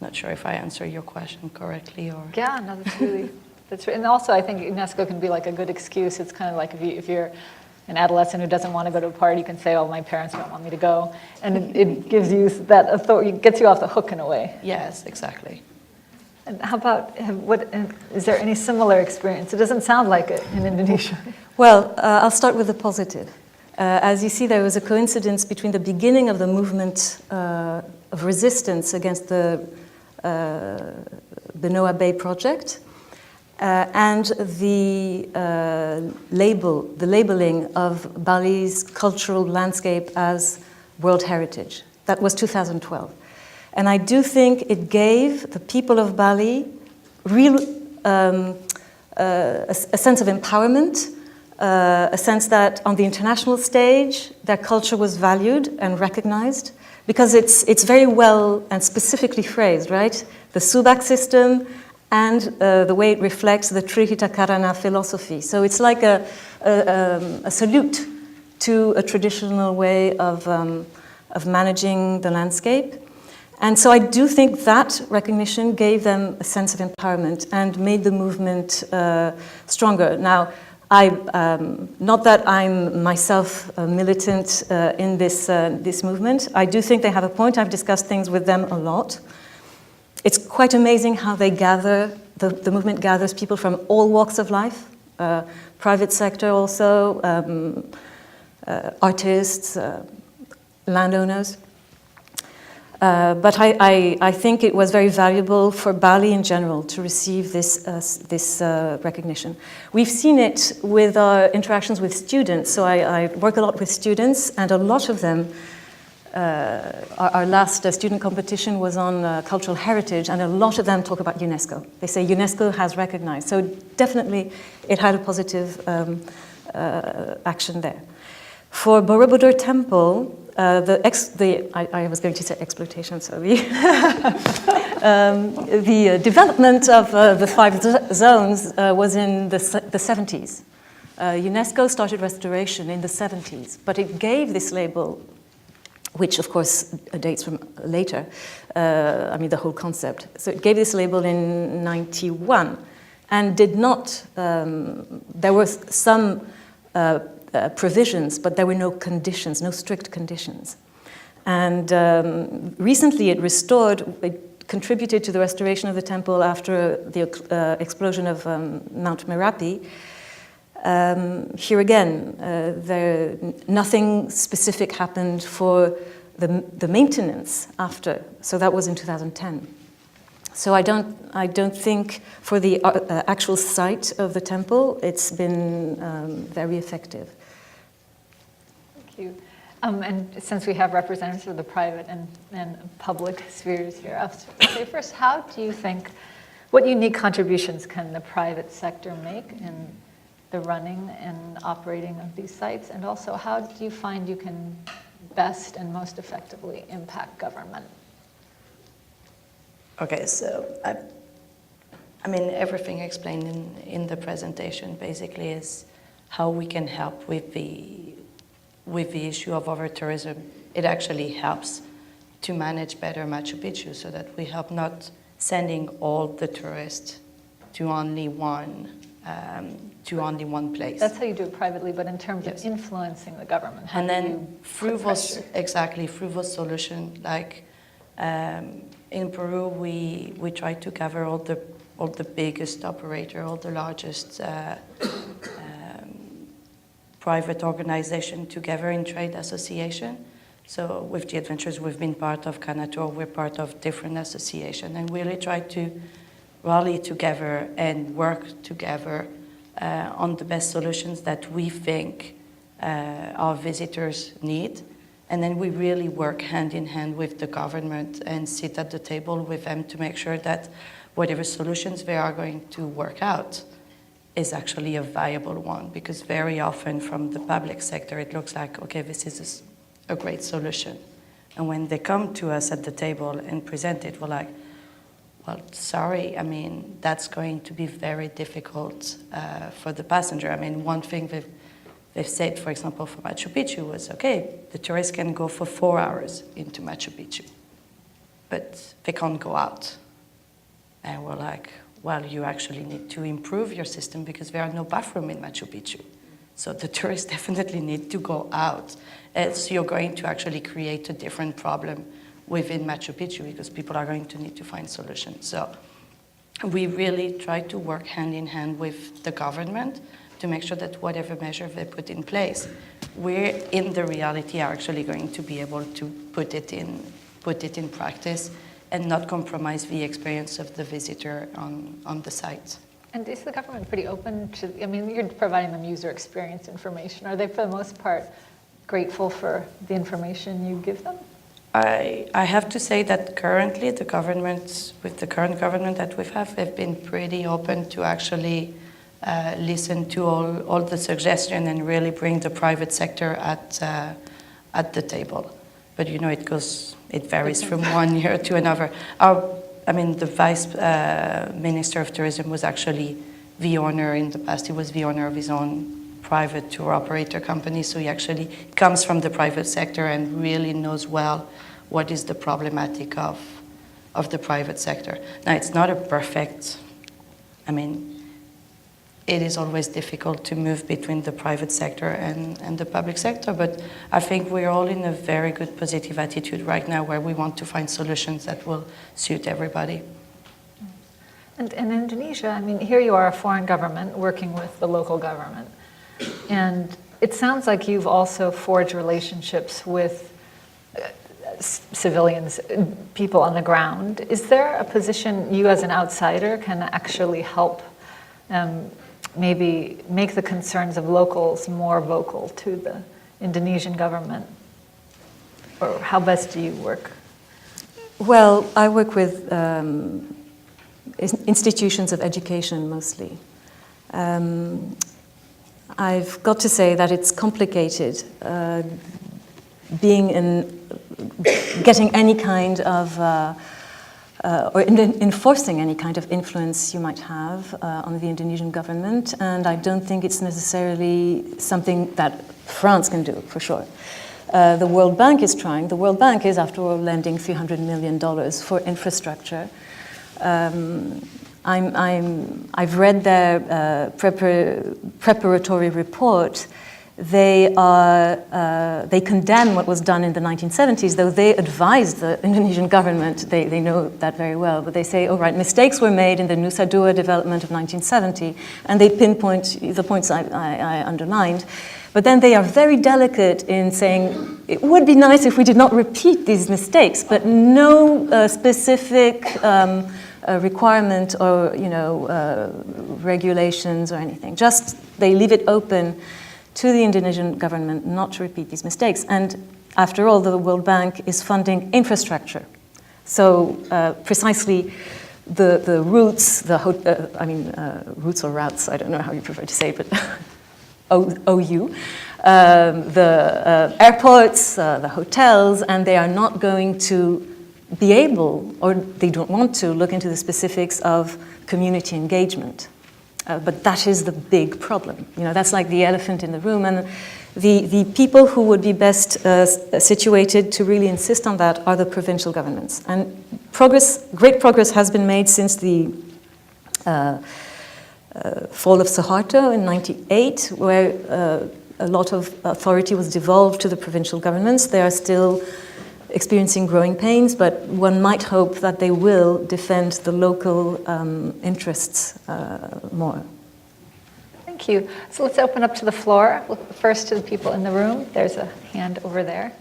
Speaker 3: Not sure if I answer your question correctly or...
Speaker 2: Yeah, no, that's and also I think UNESCO can be like a good excuse. It's kind of like if you're an adolescent who doesn't want to go to a party, you can say, oh, my parents don't want me to go. And it gives you that authority, gets you off the hook in a way.
Speaker 3: Yes, exactly.
Speaker 2: And how about, is there any similar experience? It doesn't sound like it in Indonesia.
Speaker 5: Well, I'll start with the positive. As you see, there was a coincidence between the beginning of the movement of resistance against the Benoa Bay project and the labeling of Bali's cultural landscape as World Heritage. That was 2012. And I do think it gave the people of Bali real a sense of empowerment, a sense that on the international stage, their culture was valued and recognized, because it's very well and specifically phrased, right? The Subak system and the way it reflects the Trihita Karana philosophy. So it's like a salute to a traditional way of managing the landscape. And so I do think that recognition gave them a sense of empowerment and made the movement stronger. Now, not that I'm myself a militant in this movement. I do think they have a point. I've discussed things with them a lot. It's quite amazing how they gather, the movement gathers people from all walks of life, private sector also, artists, landowners. But I think it was very valuable for Bali in general to receive this recognition. We've seen it with our interactions with students. So I work a lot with students, and a lot of them, our last student competition was on cultural heritage, and a lot of them talk about UNESCO. They say UNESCO has recognized. So definitely it had a positive action there. For Borobudur Temple, I was going to say exploitation, sorry. The development of the 5 zones was in the 70s. UNESCO started restoration in the 70s, but it gave this label, which of course dates from later, the whole concept. So it gave this label in 91 and did not, there was some provisions, but there were no conditions, no strict conditions. And recently it contributed to the restoration of the temple after the explosion of Mount Merapi. Here again, nothing specific happened for the maintenance after, so that was in 2010. So I don't think for the actual site of the temple, it's been very effective.
Speaker 2: Thank you. And since we have representatives of the private and public spheres here, I'll say first, how do you think What unique contributions can the private sector make in the running and operating of these sites? And also, how do you find you can best and most effectively impact government?
Speaker 3: Okay, so I mean, everything explained in the presentation basically is how we can help with the issue of over-tourism. It actually helps to manage better Machu Picchu so that we help not sending all the tourists to only one place.
Speaker 2: That's how you do it privately, but in terms of influencing the government.
Speaker 3: And then through those solutions, like in Peru, we try to cover all the biggest operator, all the largest private organization together in trade association. So with the adventures, we've been part of Canator, we're part of different associations, and really try to rally together and work together on the best solutions that we think our visitors need. And then we really work hand in hand with the government and sit at the table with them to make sure that whatever solutions they are going to work out is actually a viable one. Because very often from the public sector, it looks like, okay, this is a great solution. And when they come to us at the table and present it, we're like, well, sorry, I mean, that's going to be very difficult for the passenger. I mean, one thing they've said, for example, for Machu Picchu was, okay, the tourists can go for 4 hours into Machu Picchu, but they can't go out. And we're like, well, you actually need to improve your system because there are no bathrooms in Machu Picchu. So the tourists definitely need to go out. So you're going to actually create a different problem within Machu Picchu because people are going to need to find solutions. So we really try to work hand in hand with the government to make sure that whatever measure they put in place, we're in the reality are actually going to be able to put it in practice and not compromise the experience of the visitor on the site.
Speaker 2: And is the government pretty open to, I mean, you're providing them user experience information. Are they, for the most part, grateful for the information you give them?
Speaker 3: I have to say that currently the government, with the current government that we have, they've been pretty open to actually listen to all the suggestions and really bring the private sector at the table. But you know, it varies from one year to another. The Vice Minister of Tourism was actually the owner in the past. He was the owner of his own private tour operator company, so he actually comes from the private sector and really knows well what is the problematic of the private sector. Now, it's not a perfect, it is always difficult to move between the private sector and the public sector, but I think we're all in a very good positive attitude right now where we want to find solutions that will suit everybody.
Speaker 2: And in Indonesia, here you are a foreign government working with the local government. And it sounds like you've also forged relationships with civilians, people on the ground. Is there a position you as an outsider can actually help maybe make the concerns of locals more vocal to the Indonesian government? Or how best do you work?
Speaker 5: Well, I work with institutions of education mostly. I've got to say that it's complicated getting any kind of or enforcing any kind of influence you might have on the Indonesian government, and I don't think it's necessarily something that France can do, for sure. The World Bank is trying. The World Bank is, after all, lending $300 million for infrastructure. I've read their preparatory report. They condemn what was done in the 1970s, though they advised the Indonesian government, they know that very well, but they say, all right, mistakes were made in the Nusa Dua development of 1970, and they pinpoint the points I underlined. But then they are very delicate in saying, it would be nice if we did not repeat these mistakes, but no specific requirement or regulations or anything. Just they leave it open to the Indonesian government not to repeat these mistakes. And after all, the World Bank is funding infrastructure. So precisely the routes, routes or routes, I don't know how you prefer to say, but OU, the airports, the hotels, and they are not going to be able, or they don't want to, look into the specifics of community engagement. But that is the big problem. That's like the elephant in the room, and the people who would be best situated to really insist on that are the provincial governments. And great progress has been made since the fall of Suharto in '98, where a lot of authority was devolved to the provincial governments. They are still experiencing growing pains, but one might hope that they will defend the local interests more.
Speaker 2: Thank you. So let's open up to the floor. First to the people in the room. There's a hand over there.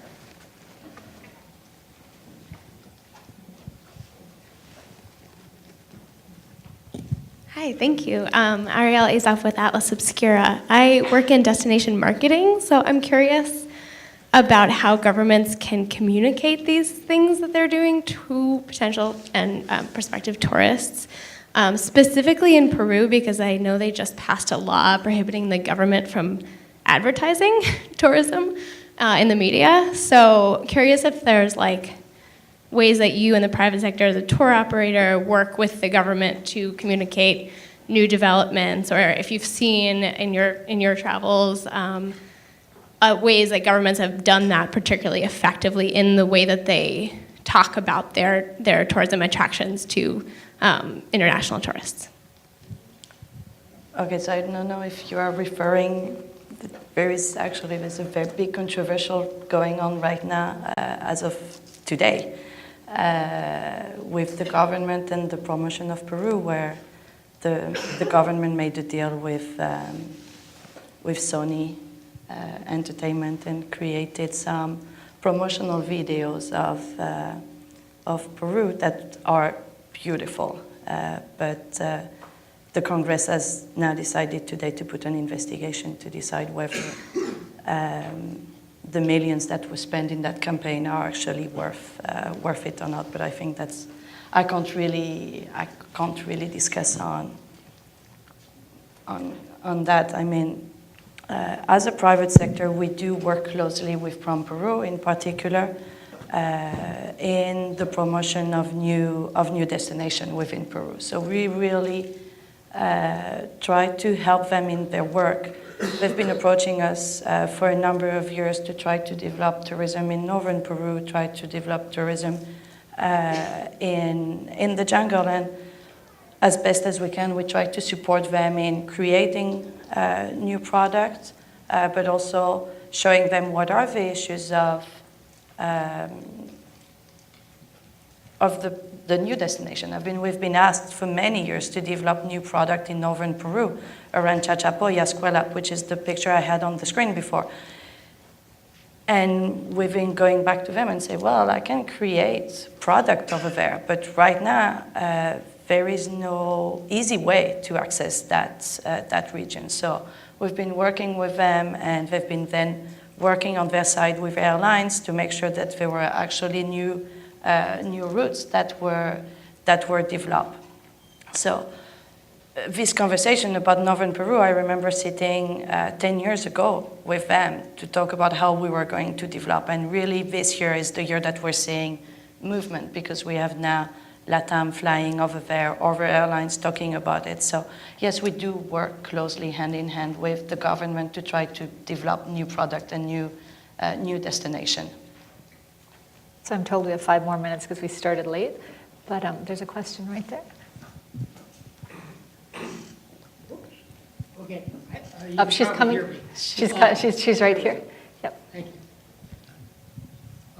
Speaker 11: Hi, thank you. Ariel Azaf with Atlas Obscura. I work in destination marketing, so I'm curious about how governments can communicate these things that they're doing to potential and prospective tourists. Specifically in Peru, because I know they just passed a law prohibiting the government from advertising tourism in the media. So curious if there's ways that you in the private sector as a tour operator work with the government to communicate new developments, or if you've seen in your travels ways that governments have done that particularly effectively in the way that they talk about their tourism attractions to international tourists.
Speaker 3: Okay, so I don't know if you are referring, there's a very big controversial going on right now as of today with the government and the promotion of Peru, where the government made a deal with Sony Entertainment and created some promotional videos of Peru that are beautiful, but the Congress has now decided today to put an investigation to decide whether the millions that were spent in that campaign are actually worth it or not. But I think I can't really discuss on that. I mean, as a private sector, we do work closely with Prom Peru, in particular, in the promotion of new destinations within Peru. So we really try to help them in their work. They've been approaching us for a number of years to try to develop tourism in northern Peru, try to develop tourism in the jungle, and as best as we can, we try to support them in creating new products, but also showing them what are the issues of the new destination. We've been asked for many years to develop new product in northern Peru around Chachapoya, Escuela, which is the picture I had on the screen before. And we've been going back to them and say, well, I can create product over there, but right now there is no easy way to access that region. So we've been working with them, and they've been then working on their side with airlines to make sure that there were actually new routes that were developed. So this conversation about northern Peru, I remember sitting 10 years ago with them to talk about how we were going to develop. And really this year is the year that we're seeing movement, because we have now LATAM flying over there, other airlines talking about it. So yes, we do work closely hand in hand with the government to try to develop new product and new destination.
Speaker 2: So I'm told we have 5 more minutes because we started late, but there's a question right there.
Speaker 12: Okay.
Speaker 2: She's coming. She's right here. Yep.
Speaker 12: Thank you.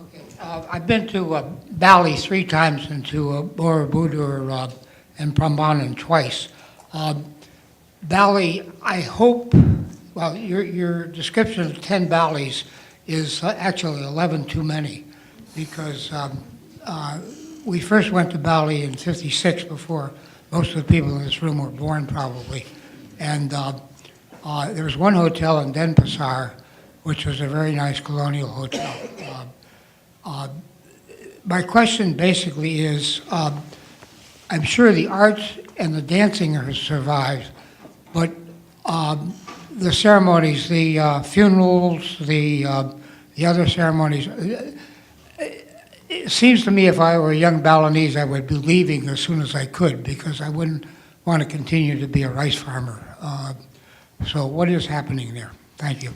Speaker 12: Okay. I've been to Bali 3 times and to Borobudur and Prambanan twice. Bali, I hope. Well, your description of 10 Balis is actually 11 too many, because we first went to Bali in '56, before most of the people in this room were born, probably. And there was one hotel in Denpasar, which was a very nice colonial hotel. My question basically is, I'm sure the arts and the dancing has survived, but the ceremonies, the funerals, the other ceremonies, it seems to me if I were a young Balinese, I would be leaving as soon as I could because I wouldn't want to continue to be a rice farmer. So what is happening there? Thank you.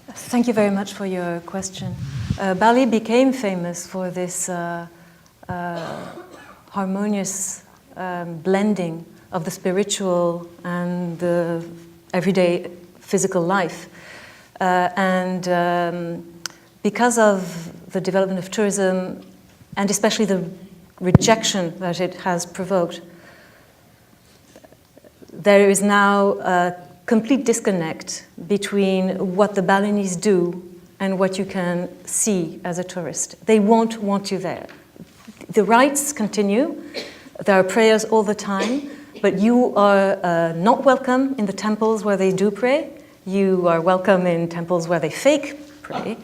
Speaker 5: Thank you very much for your question. Bali became famous for this harmonious blending of the spiritual and the everyday physical life. Because of the development of tourism, and especially the rejection that it has provoked, there is now a complete disconnect between what the Balinese do and what you can see as a tourist. They won't want you there. The rites continue, there are prayers all the time, but you are not welcome in the temples where they do pray. You are welcome in temples where they fake pray.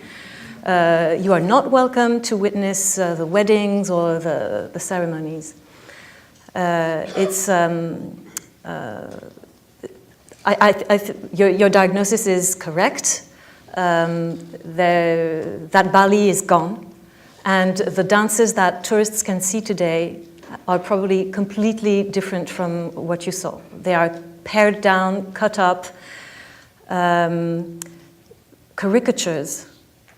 Speaker 5: You are not welcome to witness the weddings or the ceremonies. Your diagnosis is correct. That Bali is gone, and the dances that tourists can see today are probably completely different from what you saw. They are pared down, cut up, caricatures,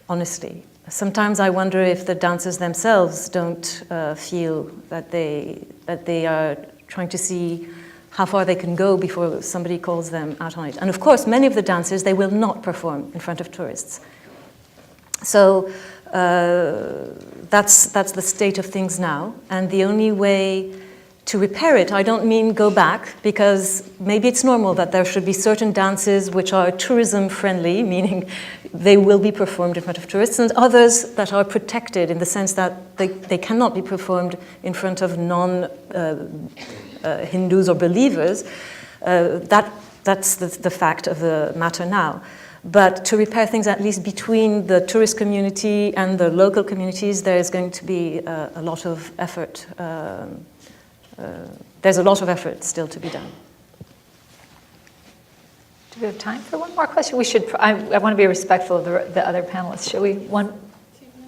Speaker 5: honestly. Sometimes I wonder if the dancers themselves don't feel that they are trying to see how far they can go before somebody calls them out on it. And of course, many of the dancers, they will not perform in front of tourists. So that's the state of things now. And the only way to repair it, I don't mean go back, because maybe it's normal that there should be certain dances which are tourism friendly, meaning they will be performed in front of tourists, and others that are protected in the sense that they cannot be performed in front of non-Hindus or believers. That's the fact of the matter now. But to repair things at least between the tourist community and the local communities, there is going to be a lot of effort. There's a lot of effort still to be done.
Speaker 2: Do we have time for one more question? We should. I want to be respectful of the other panelists. Shall we?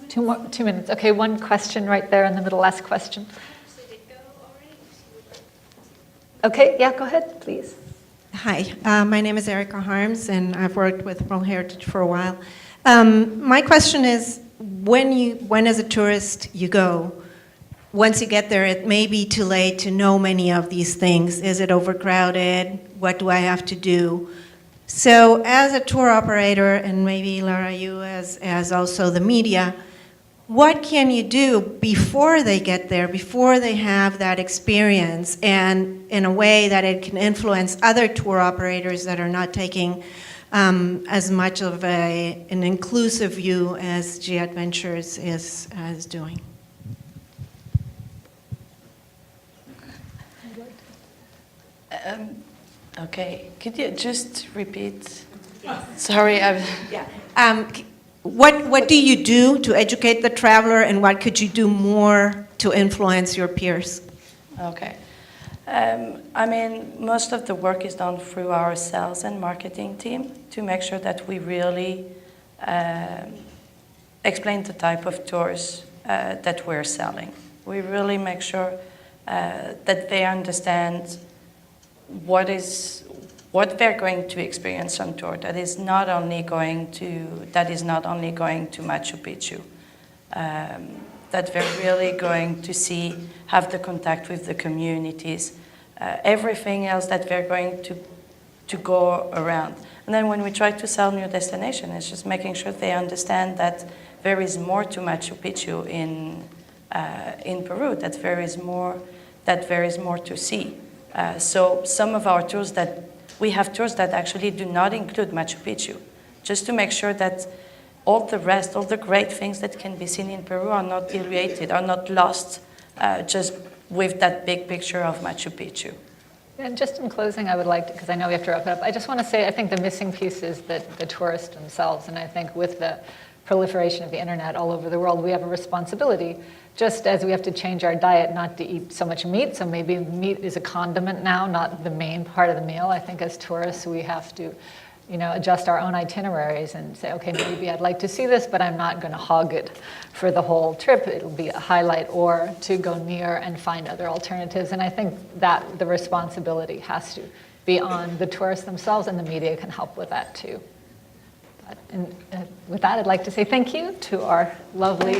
Speaker 2: 2 minutes. Okay, one question right there in the middle. Last question. Okay, yeah, go ahead, please.
Speaker 13: Hi, my name is Erica Harms, and I've worked with World Heritage for a while. My question is, when as a tourist you go, once you get there, it may be too late to know many of these things. Is it overcrowded? What do I have to do? So as a tour operator, and maybe Laura, you as also the media, what can you do before they get there, before they have that experience, and in a way that it can influence other tour operators that are not taking as much of an inclusive view as G Adventures is doing?
Speaker 3: Okay, could you just repeat? Sorry,
Speaker 13: yeah. What do you do to educate the traveler, and what could you do more to influence your peers?
Speaker 3: Okay. I mean, most of the work is done through our sales and marketing team to make sure that we really explain the type of tours that we're selling. We really make sure that they understand what they're going to experience on tour. That is not only going to Machu Picchu. That they're really going to have the contact with the communities, everything else that they're going to go around. And then when we try to sell new destination, it's just making sure they understand that there is more to Machu Picchu in Peru. That there is more to see. So some of our tours we have tours that actually do not include Machu Picchu, just to make sure that all the great things that can be seen in Peru are not diluted, are not lost just with that big picture of Machu Picchu.
Speaker 2: And just in closing, I would like to, because I know we have to wrap it up, I just want to say I think the missing piece is that the tourists themselves, and I think with the proliferation of the internet all over the world, we have a responsibility, just as we have to change our diet not to eat so much meat. So maybe meat is a condiment now, not the main part of the meal. I think as tourists, we have to adjust our own itineraries and say, okay, maybe I'd like to see this, but I'm not going to hog it for the whole trip. It'll be a highlight, or to go near and find other alternatives. And I think that the responsibility has to be on the tourists themselves, and the media can help with that too. And with that, I'd like to say thank you to our lovely